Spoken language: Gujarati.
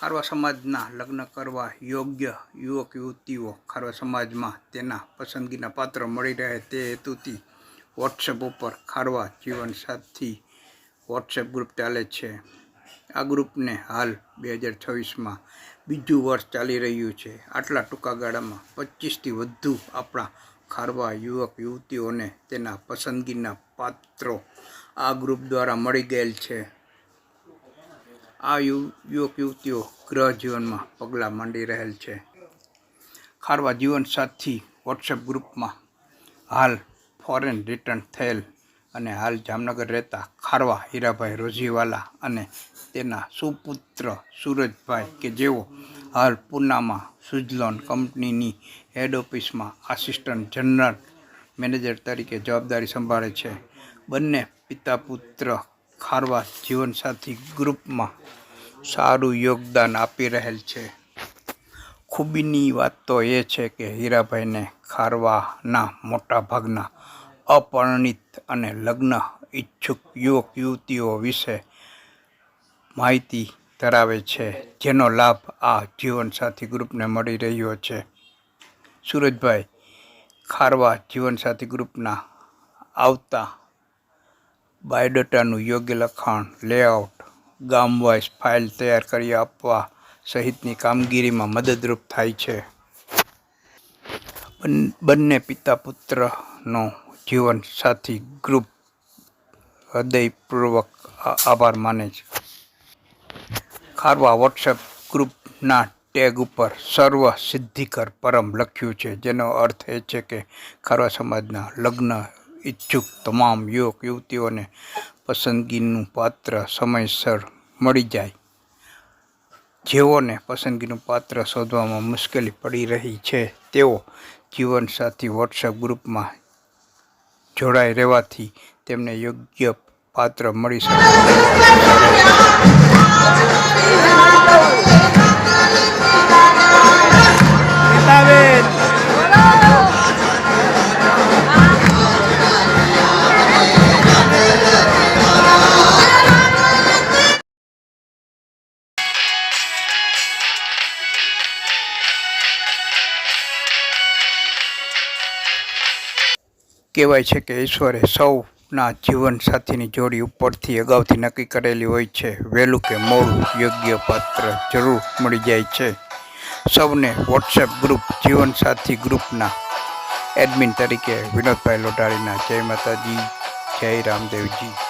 ખારવા સમાજના લગ્ન કરવા યોગ્ય યુવક યુવતીઓ ખારવા સમાજમાં તેના પસંદગીના પાત્ર મળી રહે તે હેતુથી વોટ્સએપ ઉપર ખારવા જીવનસાથી વોટ્સએપ ગ્રુપ ચાલે છે. આ ગ્રુપને હાલ 2026માં બીજું વર્ષ ચાલી રહ્યું છે. આટલા ટૂંકા ગાળામાં 25થી વધુ આપણા ખારવા યુવક યુવતીઓને તેના પસંદગીના પાત્રો આ ગ્રુપ દ્વારા મળી ગયેલ છે. આ યુવક યુવતીઓ ગૃહ જીવનમાં પગલાં માંડી રહેલ છે. ખારવા જીવનસાથી વોટ્સએપ ગ્રુપમાં હાલ ફોરેન રિટર્ન થયેલ અને હાલ જામનગર રહેતા ખારવા હીરાભાઈ રોજીવાલા અને તેના સુપુત્ર સુરજભાઈ કે જેઓ હાલ પૂનામાં સુઝલોન કંપનીની હેડ ઓફિસમાં આસિસ્ટન્ટ જનરલ મેનેજર તરીકે જવાબદારી સંભાળે છે. બંને પિતા પુત્ર ખારવા જીવનસાથી ગ્રુપમાં સારું યોગદાન આપી રહેલ છે. ખૂબીની વાત તો એ છે કે હીરાભાઈને ખારવાના મોટાભાગના અપરિણિત અને લગ્ન ઈચ્છુક યુવક યુવતીઓ વિશે માહિતી ધરાવે છે, જેનો લાભ આ જીવનસાથી ગ્રુપને મળી રહ્યો છે. સુરજભાઈ ખારવા જીવનસાથી ગ્રુપના આવતા બાયોડેટાનું યોગ્ય લખાણ, લેઆઉટ, ગામ વાઇઝ ફાઇલ તૈયાર કરી આપવા સહિતની કામગીરીમાં મદદરૂપ થાય છે. બંને પિતા પુત્રનો જીવનસાથી ગ્રુપ હૃદયપૂર્વક આભાર માને છે. ખારવા વોટ્સએપ ગ્રુપના ટેગ ઉપર સર્વ સિદ્ધિકર પરમ લખ્યું છે, જેનો અર્થ એ છે કે ખારવા સમાજના લગ્ન ઈચ્છુક તમામ યુવક યુવતીઓને પસંદગીનું પાત્ર સમયસર મળી જાય. જેઓને પસંદગીનું પાત્ર શોધવામાં મુશ્કેલી પડી રહી છે તેઓ જીવનસાથી વોટ્સએપ ગ્રુપમાં જોડાઈ રહેવાથી તેમને યોગ્ય પાત્ર મળી શકે. કહેવાય છે કે ઈશ્વરે સૌના જીવનસાથીની જોડી ઉપરથી અગાઉથી નક્કી કરેલી હોય છે. વહેલું કે મોડું યોગ્ય પાત્ર જરૂર મળી જાય છે. સૌને વોટ્સએપ ગ્રુપ જીવનસાથી ગ્રુપના એડમિન તરીકે વિનોદભાઈ લોઢારીના જય માતાજી, જય રામદેવજી.